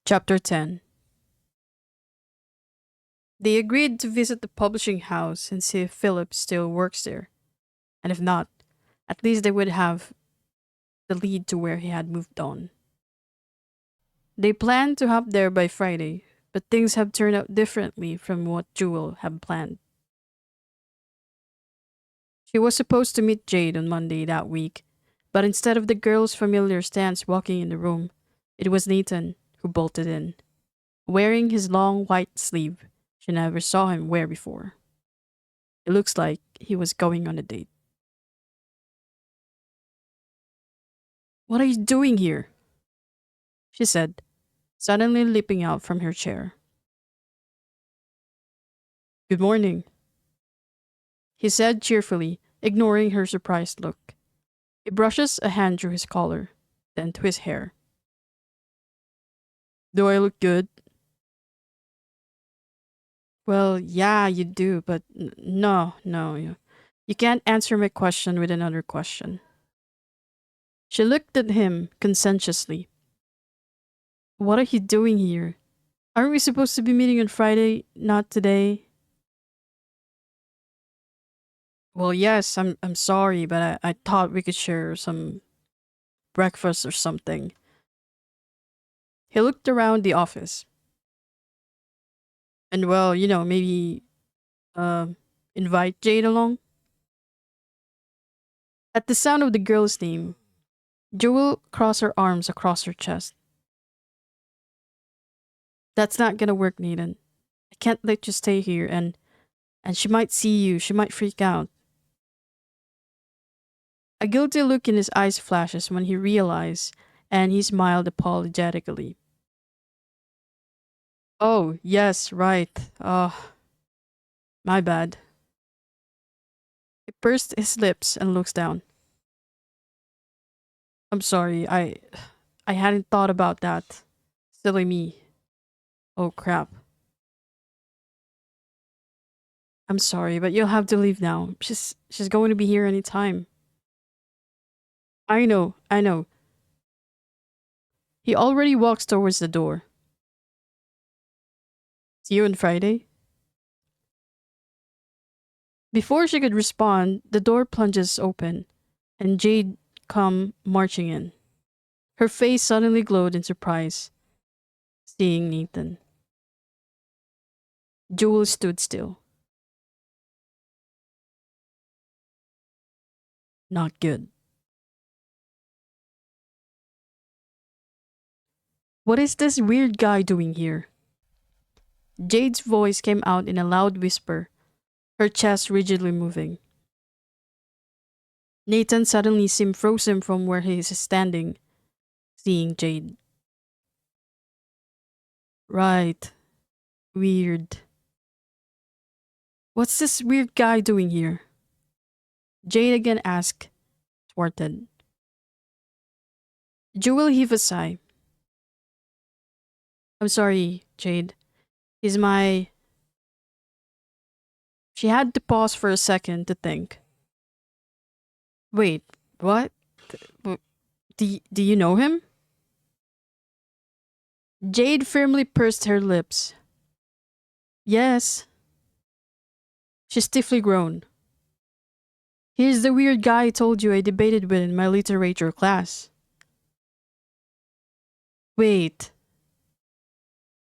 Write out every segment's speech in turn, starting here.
Chapter 10. They agreed to visit the publishing house and see if Philip still works there, and if not, at least they would have the lead to where he had moved on. They planned to hop there by Friday, but things have turned out differently from what Jewel had planned. She was supposed to meet Jade on Monday that week, but instead of the girl's familiar stance walking in the room, it was Nathan who bolted in, wearing his long white sleeve she never saw him wear before. It looks like he was going on a date. "What are you doing here?" she said, suddenly leaping out from her chair. "Good morning," he said cheerfully, ignoring her surprised look. He brushes a hand through his collar, then to his hair. "Do I look good?" "Well, yeah, you do, but no. You can't answer my question with another question." She looked at him conscientiously. "What are you doing here? Aren't we supposed to be meeting on Friday, not today?" "Well, yes, I'm sorry, but I thought we could share some breakfast or something." He looked around the office. "And well, maybe uh, invite Jade along." At the sound of the girl's name, Jewel crossed her arms across her chest. "That's not gonna work, Nathan. I can't let you stay here and she might see you, she might freak out." A guilty look in his eyes flashes when he realized, and he smiled apologetically. "Oh, yes, right. My bad." He pursed his lips and looks down. "I'm sorry. I hadn't thought about that. Silly me. Oh crap. I'm sorry, but you'll have to leave now. She's going to be here any time." I know. He already walks towards the door. "See you on Friday?" Before she could respond, the door plunges open, and Jade come marching in. Her face suddenly glowed in surprise, seeing Nathan. Jewel stood still. Not good. "What is this weird guy doing here?" Jade's voice came out in a loud whisper, her chest rigidly moving. Nathan suddenly seemed frozen from where he is standing, seeing Jade. "Right. Weird. What's this weird guy doing here?" Jade again asked, thwarted. Jewel heaved a sigh. "I'm sorry, Jade. He's my..." She had to pause for a second to think. "Wait, what? W- do you know him?" Jade firmly pursed her lips. "Yes." She stiffly groaned. "He's the weird guy I told you I debated with in my literature class." "Wait,"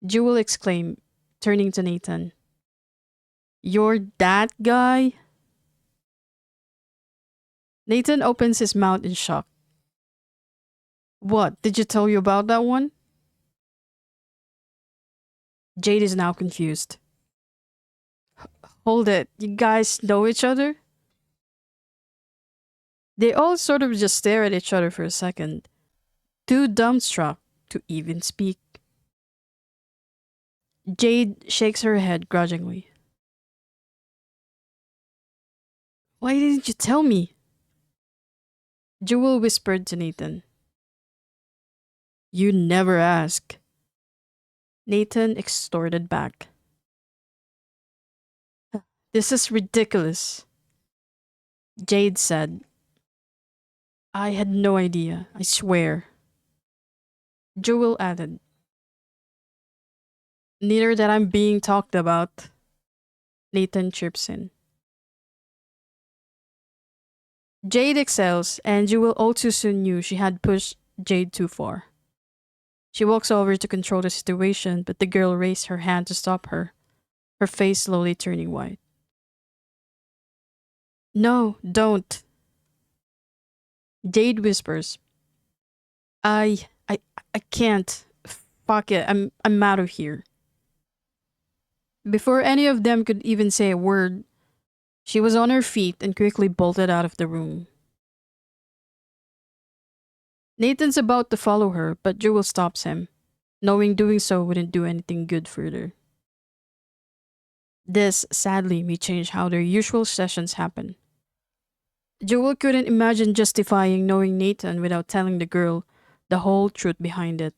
Jewel exclaimed, turning to Nathan. "You're that guy?" Nathan opens his mouth in shock. "What, did you tell you about that one?" Jade is now confused. "Hold it, you guys know each other?" They all sort of just stare at each other for a second, too dumbstruck to even speak. Jade shakes her head grudgingly. "Why didn't you tell me?" Jewel whispered to Nathan. "You never ask." Nathan extorted back. "This is ridiculous," Jade said. "I had no idea, I swear." Jewel added. Neither that I'm being talked about, Nathan chirps in. Jade excels, and Jewel all too soon knew she had pushed Jade too far. She walks over to control the situation, but the girl raised her hand to stop her, her face slowly turning white. No, don't. Jade whispers, I I I can't. Fuck it. I'm out of here. Before any of them could even say a word, she was on her feet and quickly bolted out of the room. Nathan's about to follow her, but Jewel stops him, knowing doing so wouldn't do anything good further. This, sadly, may change how their usual sessions happen. Jewel couldn't imagine justifying knowing Nathan without telling the girl the whole truth behind it.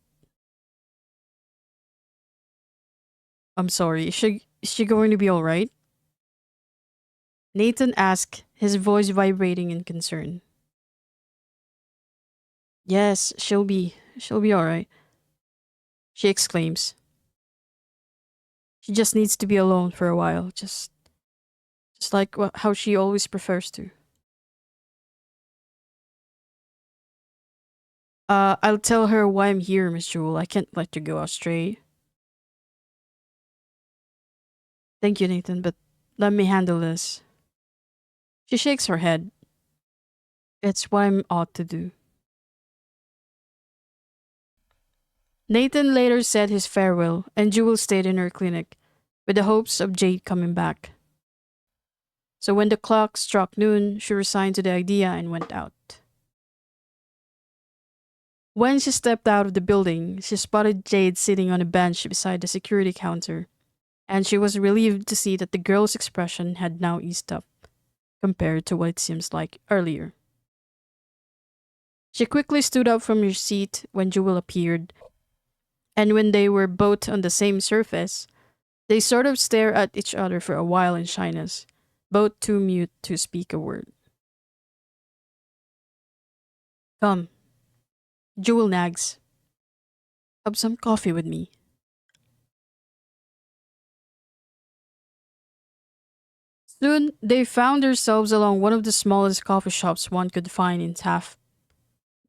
I'm sorry, is she going to be alright? Nathan asked, his voice vibrating in concern. Yes, she'll be alright, she exclaims. She just needs to be alone for a while, just like how she always prefers to. I'll tell her why I'm here, Miss Jewel. I can't let you go astray. Thank you, Nathan, but let me handle this. She shakes her head. It's what I'm ought to do. Nathan later said his farewell, and Jewel stayed in her clinic, with the hopes of Jade coming back. So when the clock struck noon, she resigned to the idea and went out. When she stepped out of the building, she spotted Jade sitting on a bench beside the security counter, and she was relieved to see that the girl's expression had now eased up, compared to what it seems like earlier. She quickly stood up from her seat when Jewel appeared, and when they were both on the same surface, they sort of stared at each other for a while in shyness, both too mute to speak a word. Come, Jewel nags. Have some coffee with me. Soon, they found themselves along one of the smallest coffee shops one could find in Taft,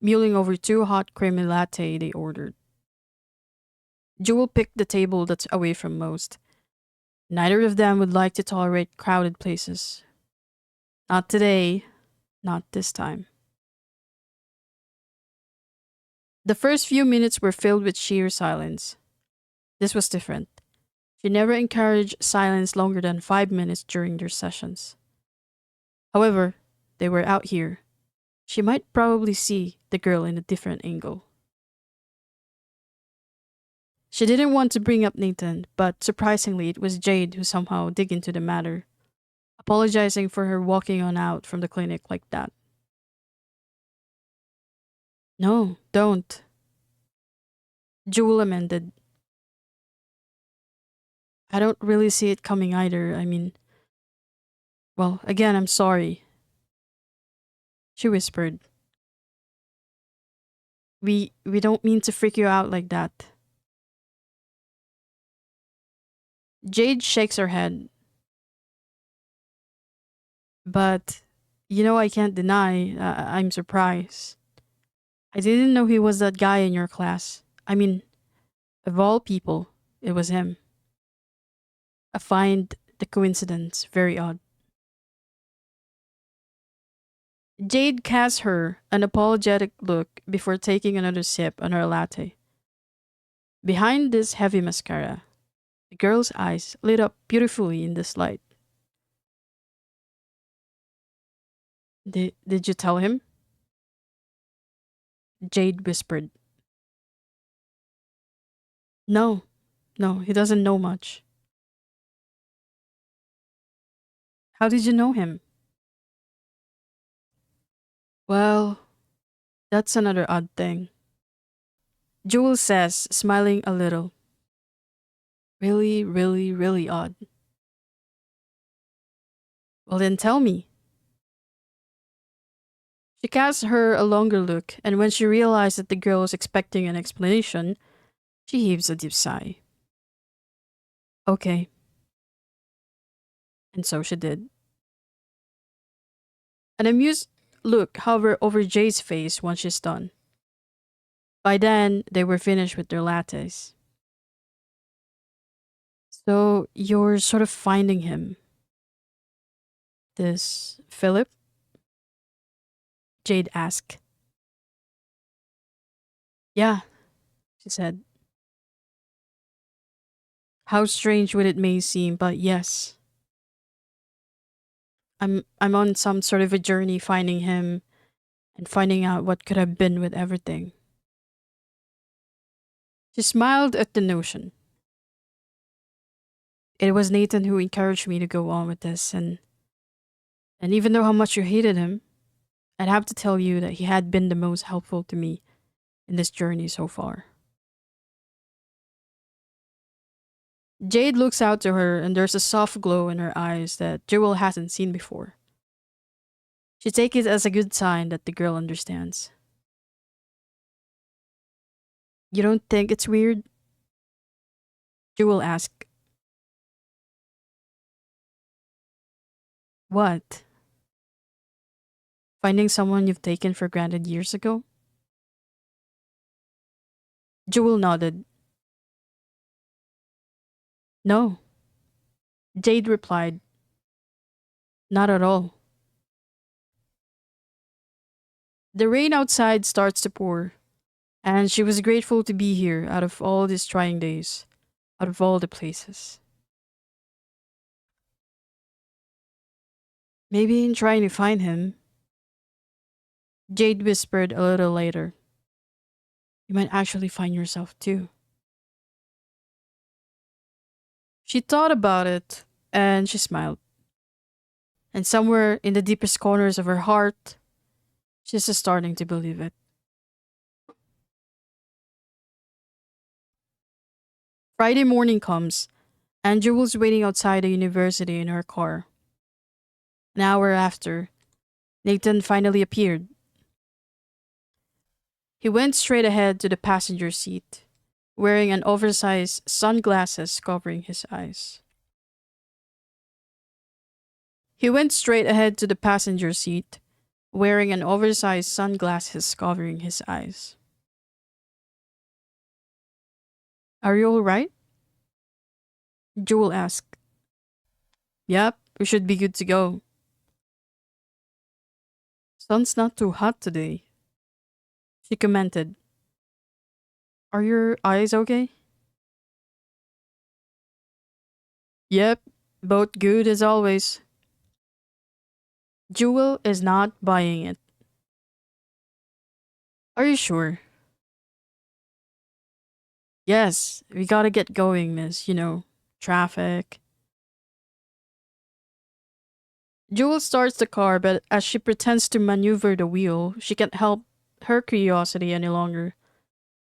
mulling over two hot creamy latte they ordered. Jewel picked the table that's away from most. Neither of them would like to tolerate crowded places. Not today, not this time. The first few minutes were filled with sheer silence. This was different. She never encouraged silence longer than 5 minutes during their sessions. However, they were out here. She might probably see the girl in a different angle. She didn't want to bring up Nathan, but surprisingly, it was Jade who somehow dig into the matter, apologizing for her walking on out from the clinic like that. No, don't. Jewel amended. I don't really see it coming either. I mean, well, again, I'm sorry. She whispered. We don't mean to freak you out like that. Jade shakes her head. But I can't deny I'm surprised. I didn't know he was that guy in your class. I mean, of all people, it was him. I find the coincidence very odd. Jade cast her an apologetic look before taking another sip on her latte. Behind this heavy mascara, the girl's eyes lit up beautifully in this light. Did you tell him? Jade whispered. No, no, he doesn't know much. How did you know him? Well, that's another odd thing. Jewel says, smiling a little. Really, really, really odd. Well, then tell me. She casts her a longer look, and when she realized that the girl was expecting an explanation, she heaves a deep sigh. Okay. And so she did. An amused look hovered over Jade's face once she's done. By then, they were finished with their lattes. So you're sort of finding him. This Philip? Jade asked. Yeah, she said. How strange would it may seem, but yes. I'm on some sort of a journey finding him and finding out what could have been with everything. She smiled at the notion. It was Nathan who encouraged me to go on with this, and even though how much you hated him, I'd have to tell you that he had been the most helpful to me in this journey so far. Jade looks out to her and there's a soft glow in her eyes that Jewel hasn't seen before. She takes it as a good sign that the girl understands. You don't think it's weird? Jewel asked. What? Finding someone you've taken for granted years ago? Jewel nodded. No. Jade replied. Not at all. The rain outside starts to pour, and she was grateful to be here out of all these trying days, out of all the places. Maybe in trying to find him, Jade whispered a little later, you might actually find yourself too. She thought about it and she smiled. And somewhere in the deepest corners of her heart, she's just starting to believe it. Friday morning comes, and Jewel's waiting outside the university in her car. An hour after, Nathan finally appeared. He went straight ahead to the passenger seat, wearing an oversized sunglasses covering his eyes. He went straight ahead to the passenger seat, wearing an oversized sunglasses covering his eyes. Are you all right? Jewel asked. Yep, we should be good to go. Sun's not too hot today, she commented. Are your eyes okay? Yep, both good as always. Jewel is not buying it. Are you sure? Yes, we gotta get going, miss. Traffic. Jewel starts the car, but as she pretends to maneuver the wheel, she can't help her curiosity any longer.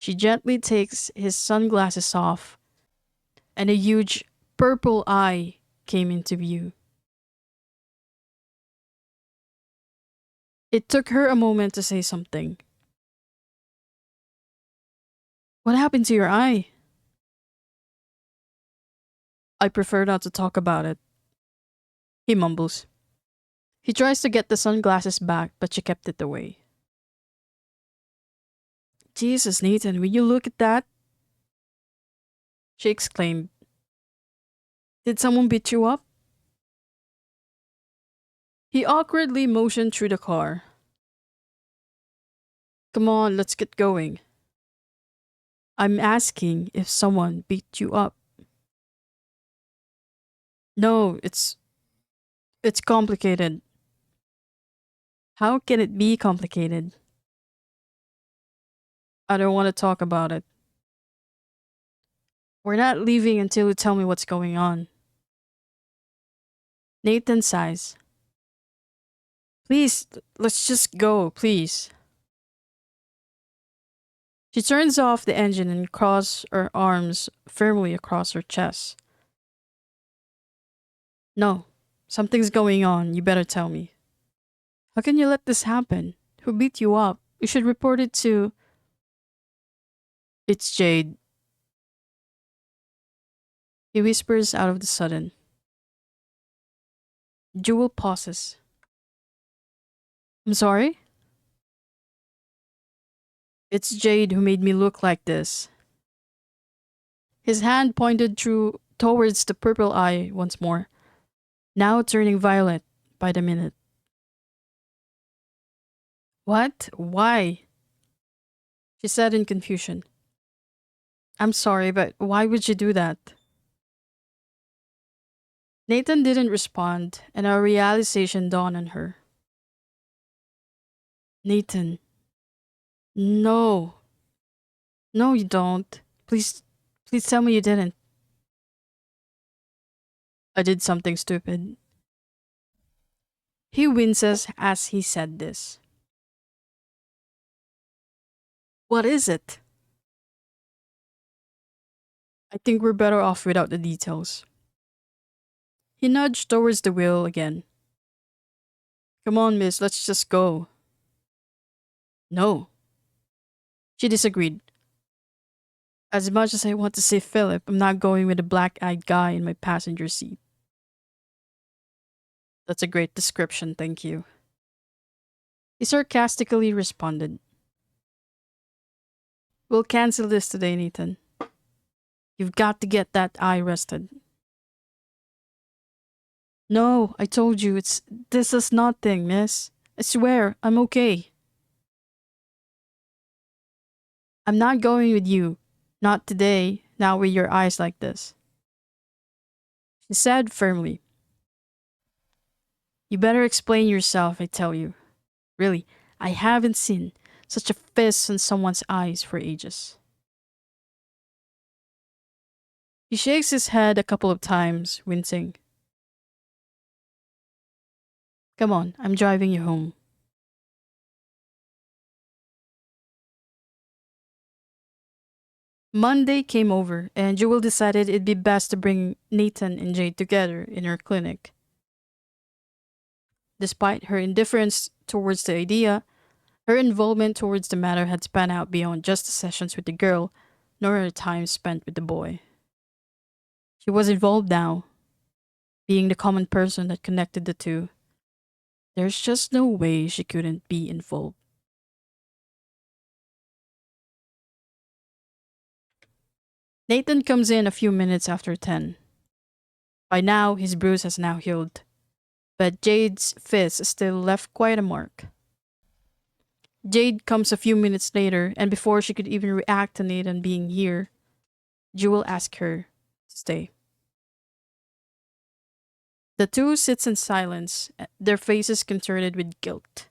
She gently takes his sunglasses off, and a huge purple eye came into view. It took her a moment to say something. What happened to your eye? I prefer not to talk about it, he mumbles. He tries to get the sunglasses back, but she kept it away. Jesus, Nathan, will you look at that? She exclaimed. Did someone beat you up? He awkwardly motioned through the car. Come on, let's get going. I'm asking if someone beat you up. No, it's complicated. How can it be complicated? I don't want to talk about it. We're not leaving until you tell me what's going on. Nathan sighs. Please, let's just go, please. She turns off the engine and crosses her arms firmly across her chest. No, something's going on. You better tell me. How can you let this happen? Who beat you up? You should report it to. It's Jade. He whispers out of the sudden. Jewel pauses. I'm sorry? It's Jade who made me look like this. His hand pointed through towards the purple eye once more, now turning violet by the minute. What? Why? She said in confusion. I'm sorry, but why would you do that? Nathan didn't respond, and a realization dawned on her. Nathan, no. No, you don't. Please tell me you didn't. I did something stupid. He winces as he said this. What is it? I think we're better off without the details. He nudged towards the wheel again. Come on, miss, let's just go. No. She disagreed. As much as I want to see Philip, I'm not going with a black eyed guy in my passenger seat. That's a great description, thank you. He sarcastically responded. We'll cancel this today, Nathan. You've got to get that eye rested. No, I told you, this is nothing, miss. I swear, I'm okay. I'm not going with you. Not today, not with your eyes like this. She said firmly. You better explain yourself, I tell you. Really, I haven't seen such a fist in someone's eyes for ages. He shakes his head a couple of times, wincing. Come on, I'm driving you home. Monday came over, and Jewel decided it'd be best to bring Nathan and Jade together in her clinic. Despite her indifference towards the idea, her involvement towards the matter had spanned out beyond just the sessions with the girl, nor her time spent with the boy. She was involved now, being the common person that connected the two. There's just no way she couldn't be involved. Nathan comes in a few minutes after 10. By now, his bruise has now healed, but Jade's fist still left quite a mark. Jade comes a few minutes later, and before she could even react to Nathan being here, Jewel asks her to stay. The two sit in silence, their faces contorted with guilt.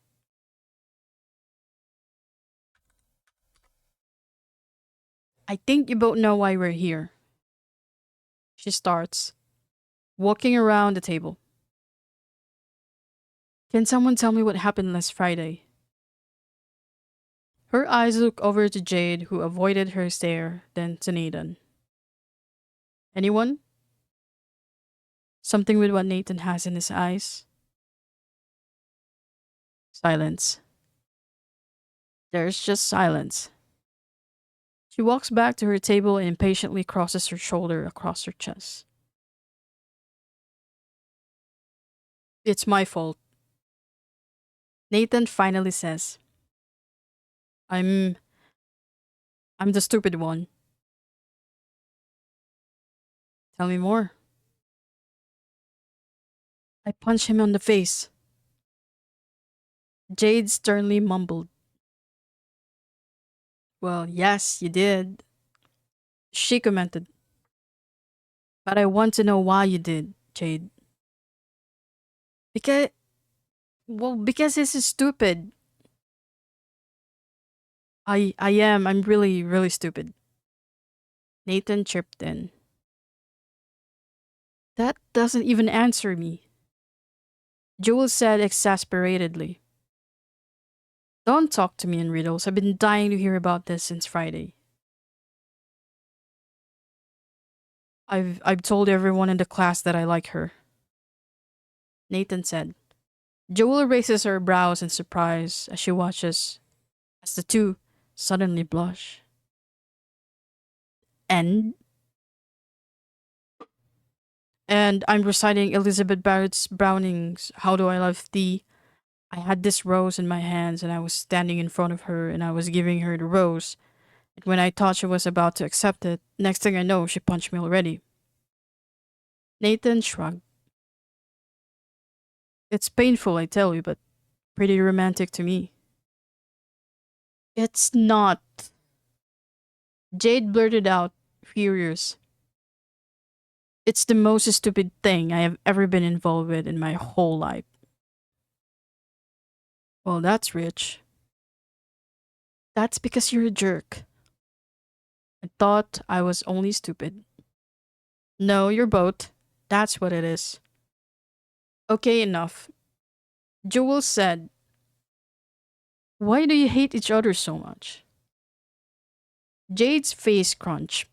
I think you both know why we're here. She starts, walking around the table. Can someone tell me what happened last Friday? Her eyes look over to Jade, who avoided her stare, then to Nathan. Anyone? Something with what Nathan has in his eyes? Silence. There's just silence. She walks back to her table and impatiently crosses her shoulder across her chest. It's my fault. Nathan finally says. I'm the stupid one. Tell me more. I punched him on the face. Jade sternly mumbled. Well, yes, you did. She commented. But I want to know why you did, Jade. Because, because this is stupid. I am. I'm really, really stupid. Nathan chipped in. That doesn't even answer me. Jewel said exasperatedly. Don't talk to me in riddles. I've been dying to hear about this since Friday. I've told everyone in the class that I like her. Nathan said. Jewel raises her brows in surprise as she watches as the two suddenly blush. And And I'm reciting Elizabeth Barrett's Browning's How Do I Love Thee. I had this rose in my hands and I was standing in front of her and I was giving her the rose. And when I thought she was about to accept it, next thing I know, she punched me already. Nathan shrugged. It's painful, I tell you, but pretty romantic to me. It's not. Jade blurted out, furious. It's the most stupid thing I have ever been involved with in my whole life. Well, that's rich. That's because you're a jerk. I thought I was only stupid. No, you're both. That's what it is. Okay, enough. Jewel said, why do you hate each other so much? Jade's face crunched.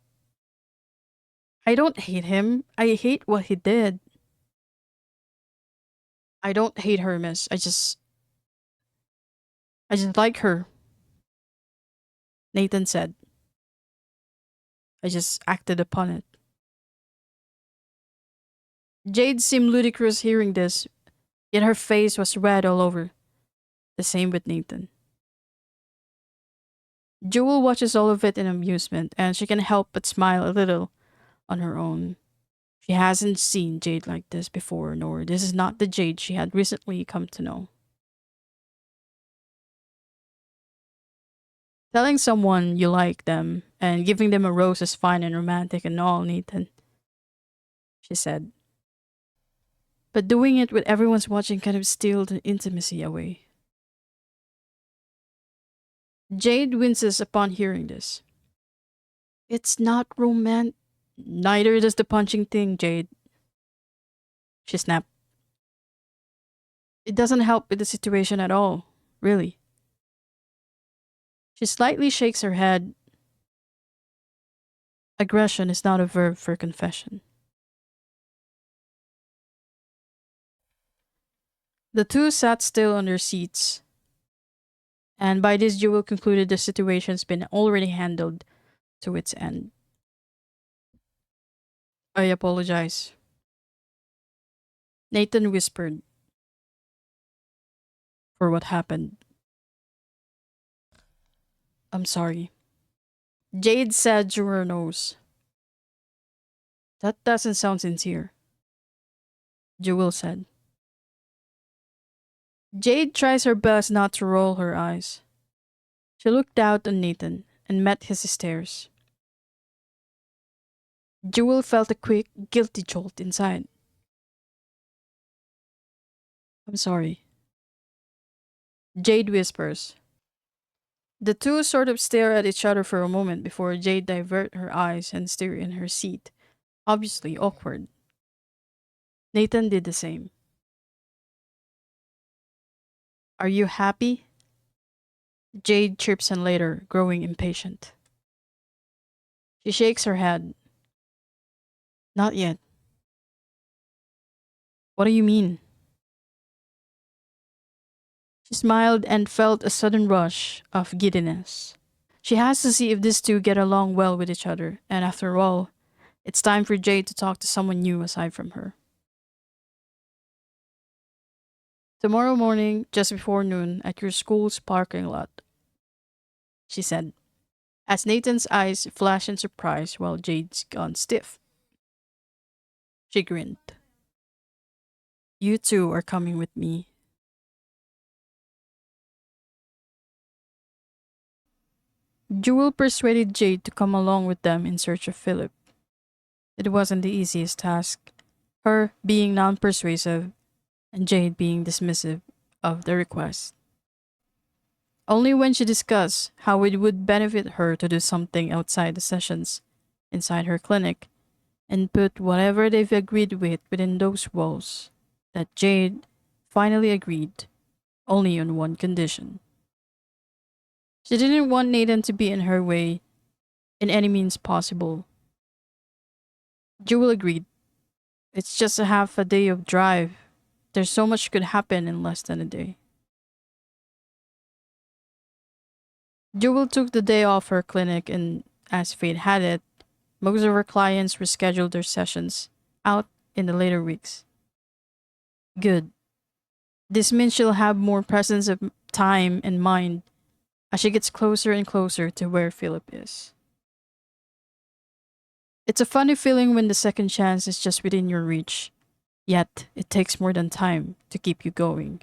I don't hate him. I hate what he did. I don't hate her, miss. I just like her, Nathan said. I just acted upon it. Jade seemed ludicrous hearing this, yet her face was red all over. The same with Nathan. Jewel watches all of it in amusement, and she can help but smile a little on her own. She hasn't seen Jade like this before, nor this is not the Jade she had recently come to know. Telling someone you like them and giving them a rose is fine and romantic and all, Nathan, she said. But doing it with everyone's watching kind of steal the intimacy away. Jade winces upon hearing this. It's not romantic. Neither does the punching thing, Jade, she snapped. It doesn't help with the situation at all, really. She slightly shakes her head. Aggression is not a verb for confession. The two sat still on their seats, and by this Jewel concluded the situation's been already handled to its end. I apologize, Nathan whispered, for what happened. I'm sorry. Jade said through her nose. That doesn't sound sincere, Jewel said. Jade tries her best not to roll her eyes. She looked out on Nathan and met his stares. Jewel felt a quick, guilty jolt inside. I'm sorry, Jade whispers. The two sort of stare at each other for a moment before Jade divert her eyes and stare in her seat, obviously awkward. Nathan did the same. Are you happy? Jade chirps in later, growing impatient. She shakes her head. Not yet. What do you mean? She smiled and felt a sudden rush of giddiness. She has to see if these two get along well with each other, and after all, it's time for Jade to talk to someone new aside from her. Tomorrow morning, just before noon, at your school's parking lot, she said, as Nathan's eyes flashed in surprise while Jade's gone stiff. She grinned. You two are coming with me. Jewel persuaded Jade to come along with them in search of Philip. It wasn't the easiest task, her being non persuasive and Jade being dismissive of the request. Only when she discussed how it would benefit her to do something outside the sessions, inside her clinic, and put whatever they've agreed with within those walls, that Jade finally agreed, only on one condition. She didn't want Nathan to be in her way in any means possible. Jewel agreed. It's just a half a day of drive. There's so much could happen in less than a day. Jewel took the day off her clinic and, as fate had it, most of her clients rescheduled their sessions out in the later weeks. Good. This means she'll have more presence of time and mind as she gets closer and closer to where Philip is. It's a funny feeling when the second chance is just within your reach, yet it takes more than time to keep you going.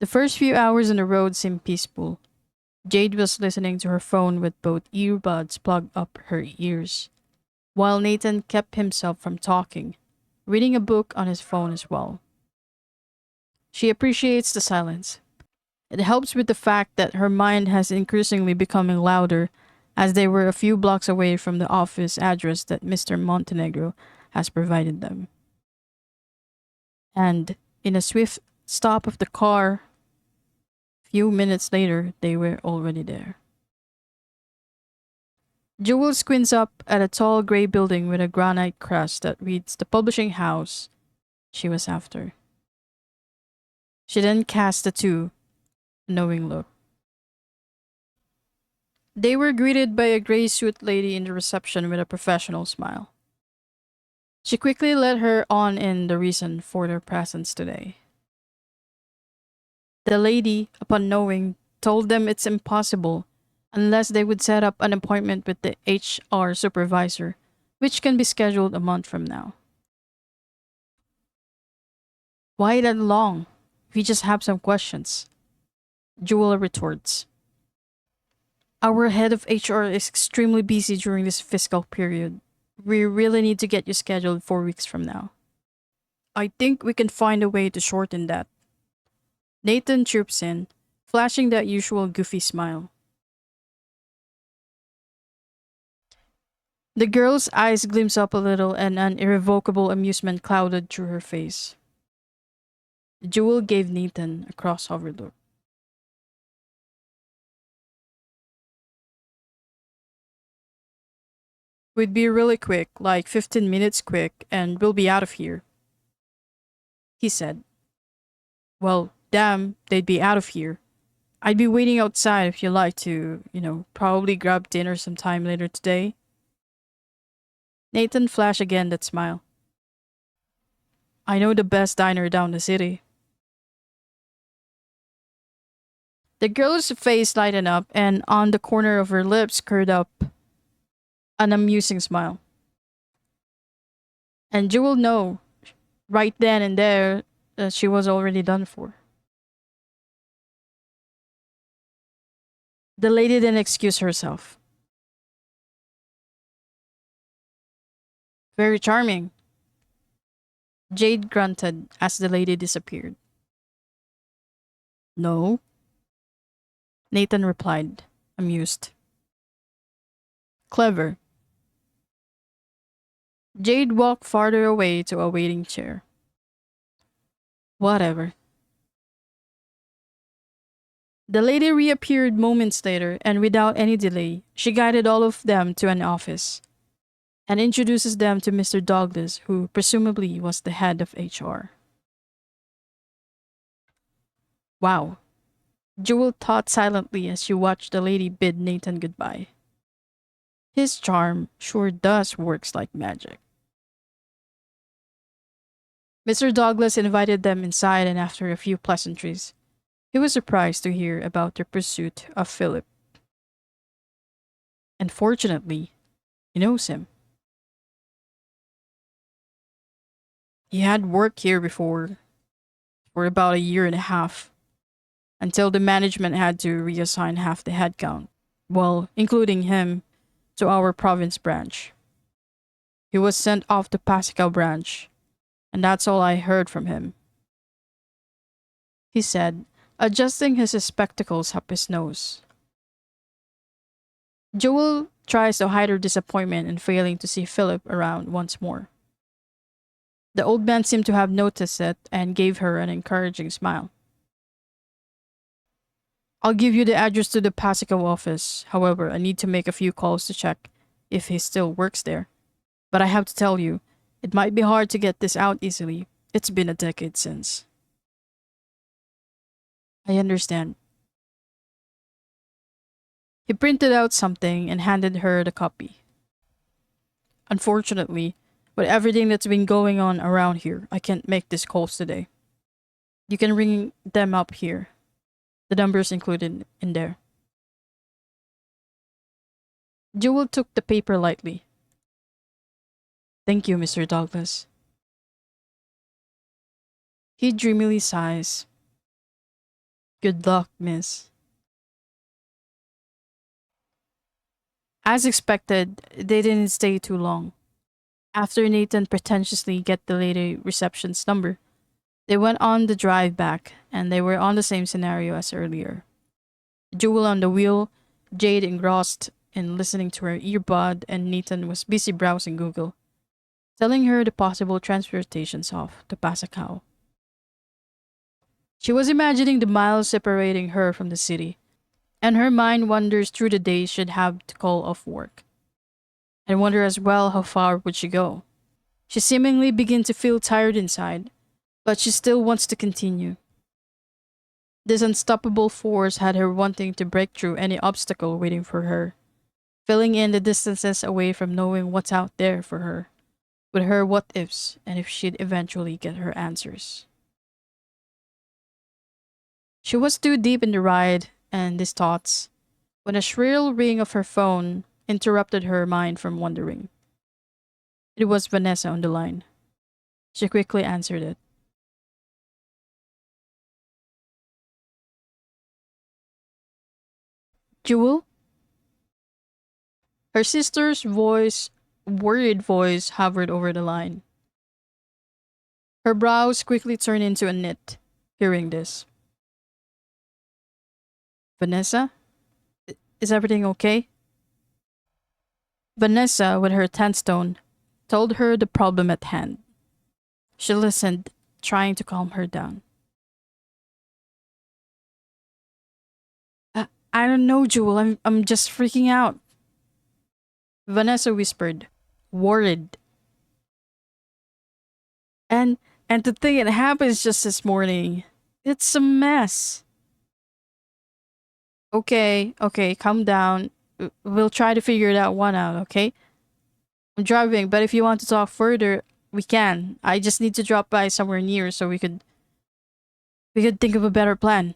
The first few hours on the road seemed peaceful. Jade was listening to her phone with both earbuds plugged up her ears, while Nathan kept himself from talking, reading a book on his phone as well. She appreciates the silence. It helps with the fact that her mind has increasingly becoming louder as they were a few blocks away from the office address that Mr. Montenegro has provided them. And in a swift stop of the car, few minutes later, they were already there. Jewel squints up at a tall gray building with a granite crest that reads the publishing house she was after. She then cast the two a knowing look. They were greeted by a gray suit lady in the reception with a professional smile. She quickly let her on in the reason for their presence today. The lady, upon knowing, told them it's impossible unless they would set up an appointment with the HR supervisor, which can be scheduled a month from now. Why that long? We just have some questions. Jewel retorts. Our head of HR is extremely busy during this fiscal period. We really need to get you scheduled 4 weeks from now. I think we can find a way to shorten that. Nathan chirps in, flashing that usual goofy smile. The girl's eyes glimpse up a little and an irrevocable amusement clouded through her face. Jewel gave Nathan a crossover look. We'd be really quick, like 15 minutes quick, and we'll be out of here, he said. Well, damn, they'd be out of here. I'd be waiting outside if you like to, probably grab dinner sometime later today. Nathan flashed again that smile. I know the best diner down the city. The girl's face lightened up, and on the corner of her lips curled up an amusing smile. And Jewel know, right then and there, that she was already done for. The lady then excused herself. Very charming. Jade grunted as the lady disappeared. No, Nathan replied, amused. Clever. Jade walked farther away to a waiting chair. Whatever. The lady reappeared moments later, and without any delay, she guided all of them to an office and introduces them to Mr. Douglas, who presumably was the head of HR. Wow. Jewel thought silently as she watched the lady bid Nathan goodbye. His charm sure does works like magic. Mr. Douglas invited them inside, and after a few pleasantries, he was surprised to hear about their pursuit of Philip. And fortunately, he knows him. He had worked here before, for about a year and a half, until the management had to reassign half the headcount, well, including him, to our province branch. He was sent off to Pascal branch, and that's all I heard from him, he said, adjusting his spectacles up his nose. Jewel tries to hide her disappointment in failing to see Philip around once more. The old man seemed to have noticed it and gave her an encouraging smile. I'll give you the address to the Pasico office. However, I need to make a few calls to check if he still works there. But I have to tell you, it might be hard to get this out easily. It's been a decade since. I understand. He printed out something and handed her the copy. Unfortunately, With everything that's been going on around here, I can't make these calls today. You can ring them up here. The number's included in there. Jewel took the paper lightly. Thank you, Mr. Douglas. He dreamily sighs. Good luck, miss. As expected, they didn't stay too long. After Nathan pretentiously get the lady reception's number, they went on the drive back, and they were on the same scenario as earlier. Jewel on the wheel, Jade engrossed in listening to her earbud, and Nathan was busy browsing Google, telling her the possible transportations off to Pasacao. She was imagining the miles separating her from the city, and her mind wanders through the days she'd have to call off work. And wonder as well how far would she go. She seemingly began to feel tired inside, but she still wants to continue. This unstoppable force had her wanting to break through any obstacle waiting for her, filling in the distances away from knowing what's out there for her, with her what ifs and if she'd eventually get her answers. She was too deep in the ride and these thoughts when a shrill ring of her phone interrupted her mind from wandering. It was Vanessa on the line. She quickly answered it. Jewel? Her sister's worried voice, hovered over the line. Her brows quickly turned into a knit, hearing this. Vanessa? Is everything okay? Vanessa, with her tense tone, told her the problem at hand. She listened, trying to calm her down. I don't know, Jewel. I'm just freaking out. Vanessa whispered, worried. And the thing that happens just this morning, it's a mess. Okay, calm down. We'll try to figure that one out, okay? I'm driving, but if you want to talk further, we can. I just need to drop by somewhere near so we could think of a better plan.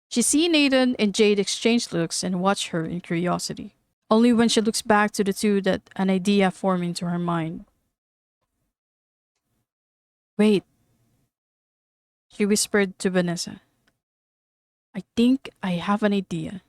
She see Nathan and Jade exchange looks and watch her in curiosity. Only when she looks back to the two that an idea formed into her mind. Wait, she whispered to Vanessa. I think I have an idea.